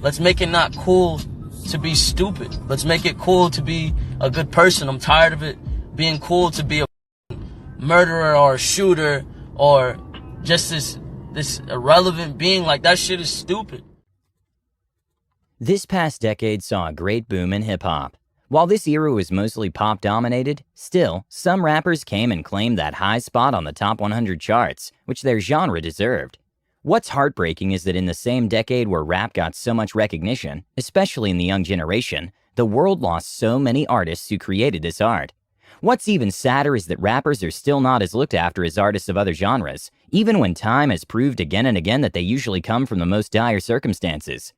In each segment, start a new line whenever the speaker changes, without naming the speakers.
Let's make it not cool to be stupid. Let's make it cool to be a good person. I'm tired of it being cool to be a murderer or a shooter or just this irrelevant being. Like, that shit is stupid.
This past decade saw a great boom in hip-hop. While this era was mostly pop-dominated, still, some rappers came and claimed that high spot on the top 100 charts, which their genre deserved. What's heartbreaking is that in the same decade where rap got so much recognition, especially in the young generation, the world lost so many artists who created this art. What's even sadder is that rappers are still not as looked after as artists of other genres, even when time has proved again and again that they usually come from the most dire circumstances.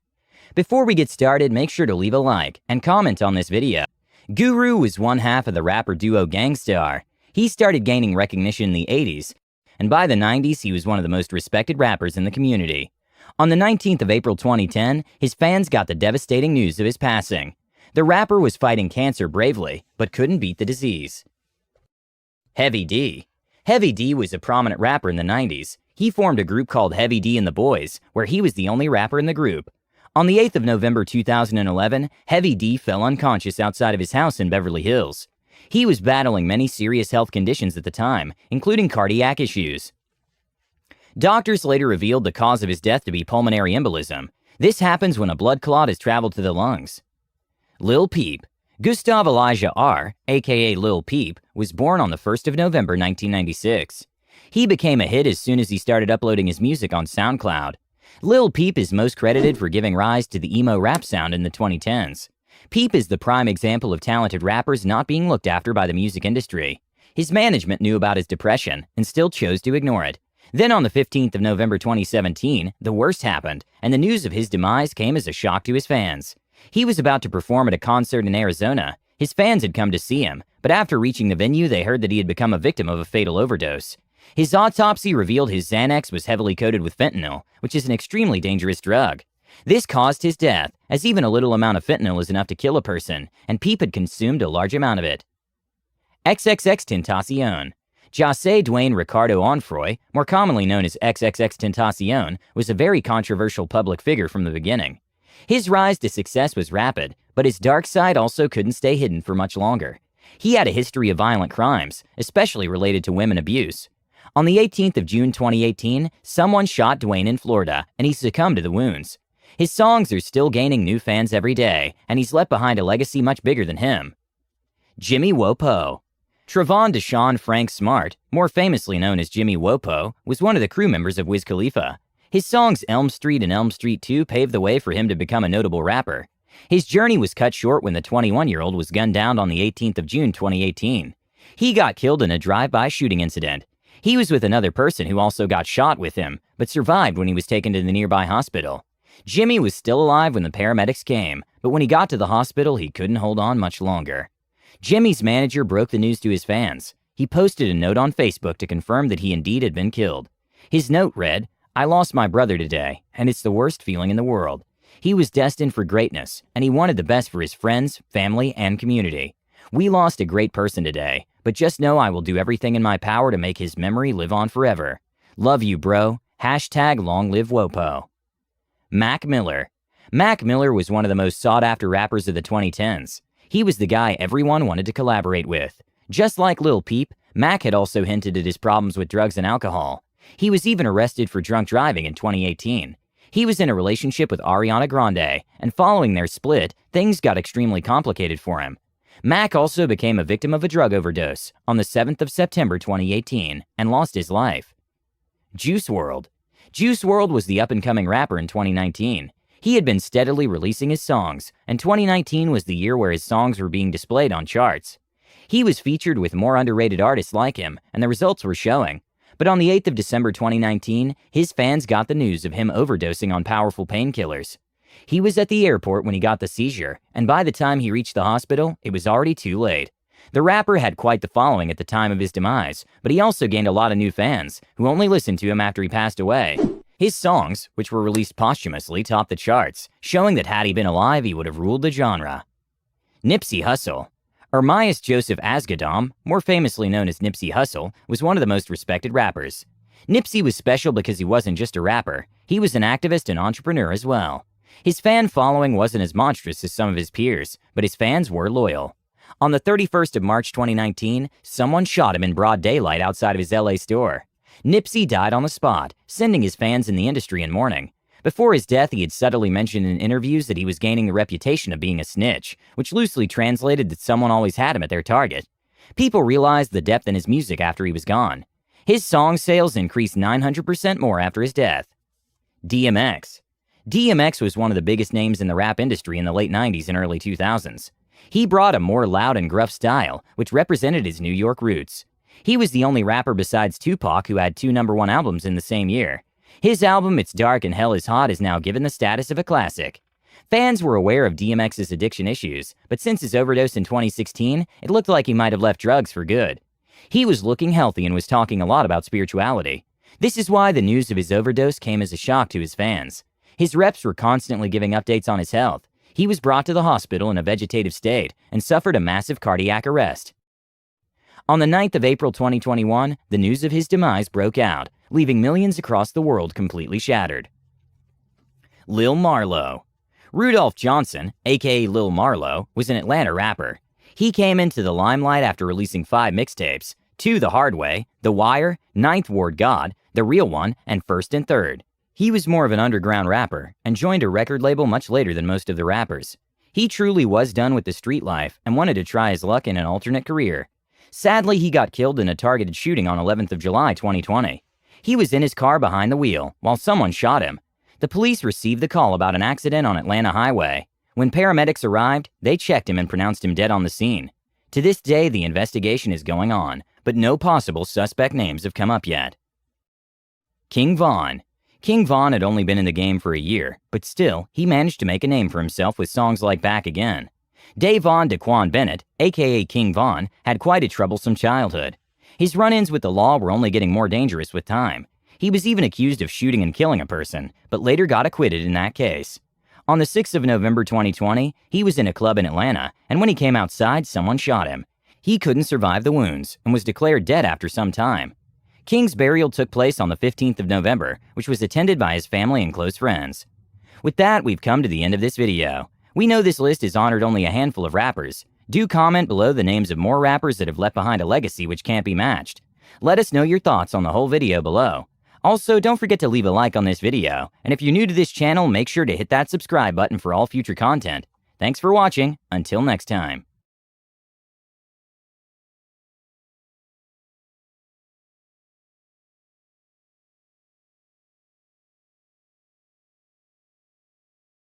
Before we get started, make sure to leave a like and comment on this video. Guru was one half of the rapper duo Gang Starr. He started gaining recognition in the 80s, and by the 90s he was one of the most respected rappers in the community. On the 19th of April 2010, his fans got the devastating news of his passing. The rapper was fighting cancer bravely, but couldn't beat the disease. Heavy D. Heavy D was a prominent rapper in the 90s. He formed a group called Heavy D and the Boys, where he was the only rapper in the group. On the 8th of November 2011, Heavy D fell unconscious outside of his house in Beverly Hills. He was battling many serious health conditions at the time, including cardiac issues. Doctors later revealed the cause of his death to be pulmonary embolism. This happens when a blood clot has traveled to the lungs. Lil Peep. Gustav Elijah R., aka Lil Peep, was born on the 1st of November 1996. He became a hit as soon as he started uploading his music on SoundCloud. Lil Peep is most credited for giving rise to the emo rap sound in the 2010s. Peep is the prime example of talented rappers not being looked after by the music industry. His management knew about his depression and still chose to ignore it. Then on the 15th of November 2017, the worst happened, and the news of his demise came as a shock to his fans. He was about to perform at a concert in Arizona. His fans had come to see him, but after reaching the venue, they heard that he had become a victim of a fatal overdose. His autopsy revealed his Xanax was heavily coated with fentanyl, which is an extremely dangerous drug. This caused his death, as even a little amount of fentanyl is enough to kill a person, and Peep had consumed a large amount of it. XXXTentacion. José Duane Ricardo Onfroy, more commonly known as XXXTentacion, was a very controversial public figure from the beginning. His rise to success was rapid, but his dark side also couldn't stay hidden for much longer. He had a history of violent crimes, especially related to women abuse. On the 18th of June 2018, someone shot Duane in Florida, and he succumbed to the wounds. His songs are still gaining new fans every day, and he's left behind a legacy much bigger than him. Jimmy Wopo. Trevon Deshaun Frank Smart, more famously known as Jimmy Wopo, was one of the crew members of Wiz Khalifa. His songs Elm Street and Elm Street 2 paved the way for him to become a notable rapper. His journey was cut short when the 21-year-old was gunned down on the 18th of June 2018. He got killed in a drive-by shooting incident. He was with another person who also got shot with him, but survived when he was taken to the nearby hospital. Jimmy was still alive when the paramedics came, but when he got to the hospital, he couldn't hold on much longer. Jimmy's manager broke the news to his fans. He posted a note on Facebook to confirm that he indeed had been killed. His note read, "I lost my brother today, and it's the worst feeling in the world. He was destined for greatness, and he wanted the best for his friends, family, and community. We lost a great person today, but just know I will do everything in my power to make his memory live on forever. Love you, bro. Hashtag long live Wopo." Mac Miller. Mac Miller was one of the most sought-after rappers of the 2010s. He was the guy everyone wanted to collaborate with. Just like Lil Peep, Mac had also hinted at his problems with drugs and alcohol. He was even arrested for drunk driving in 2018. He was in a relationship with Ariana Grande, and following their split, things got extremely complicated for him. Mac also became a victim of a drug overdose on the 7th of September 2018 and lost his life. Juice WRLD. Juice WRLD was the up-and-coming rapper in 2019. He had been steadily releasing his songs, and 2019 was the year where his songs were being displayed on charts. He was featured with more underrated artists like him, and the results were showing. But on the 8th of December 2019, his fans got the news of him overdosing on powerful painkillers. He was at the airport when he got the seizure, and by the time he reached the hospital, it was already too late. The rapper had quite the following at the time of his demise, but he also gained a lot of new fans, who only listened to him after he passed away. His songs, which were released posthumously, topped the charts, showing that had he been alive, he would have ruled the genre. Nipsey Hussle. Ermias Joseph Asghedom, more famously known as Nipsey Hussle, was one of the most respected rappers. Nipsey was special because he wasn't just a rapper, he was an activist and entrepreneur as well. His fan following wasn't as monstrous as some of his peers, but his fans were loyal. On the 31st of March 2019, someone shot him in broad daylight outside of his LA store. Nipsey died on the spot, sending his fans in the industry in mourning. Before his death, he had subtly mentioned in interviews that he was gaining the reputation of being a snitch, which loosely translated that someone always had him at their target. People realized the depth in his music after he was gone. His song sales increased 900% more after his death. DMX. DMX was one of the biggest names in the rap industry in the late 90s and early 2000s. He brought a more loud and gruff style, which represented his New York roots. He was the only rapper besides Tupac who had 2 #1 albums in the same year. His album, It's Dark and Hell is Hot, is now given the status of a classic. Fans were aware of DMX's addiction issues, but since his overdose in 2016, it looked like he might have left drugs for good. He was looking healthy and was talking a lot about spirituality. This is why the news of his overdose came as a shock to his fans. His reps were constantly giving updates on his health. He was brought to the hospital in a vegetative state and suffered a massive cardiac arrest. On the 9th of April 2021, the news of his demise broke out, leaving millions across the world completely shattered. Lil Marlowe. Rudolph Johnson, aka Lil Marlowe, was an Atlanta rapper. He came into the limelight after releasing 5 mixtapes: 2 The Hard Way, The Wire, Ninth Ward God, The Real One, and First and Third. He was more of an underground rapper and joined a record label much later than most of the rappers. He truly was done with the street life and wanted to try his luck in an alternate career. Sadly, he got killed in a targeted shooting on 11th of July 2020. He was in his car behind the wheel while someone shot him. The police received the call about an accident on Atlanta Highway. When paramedics arrived, they checked him and pronounced him dead on the scene. To this day, the investigation is going on, but no possible suspect names have come up yet. King Von. King Von had only been in the game for a year, but still, he managed to make a name for himself with songs like Back Again. Davon Daquan Bennett, aka King Von, had quite a troublesome childhood. His run-ins with the law were only getting more dangerous with time. He was even accused of shooting and killing a person, but later got acquitted in that case. On the 6th of November 2020, he was in a club in Atlanta, and when he came outside, someone shot him. He couldn't survive the wounds and was declared dead after some time. King's burial took place on the 15th of November, which was attended by his family and close friends. With that, we've come to the end of this video. We know this list has honored only a handful of rappers. Do comment below the names of more rappers that have left behind a legacy which can't be matched. Let us know your thoughts on the whole video below. Also, don't forget to leave a like on this video, and if you're new to this channel, make sure to hit that subscribe button for all future content. Thanks for watching. Until next time.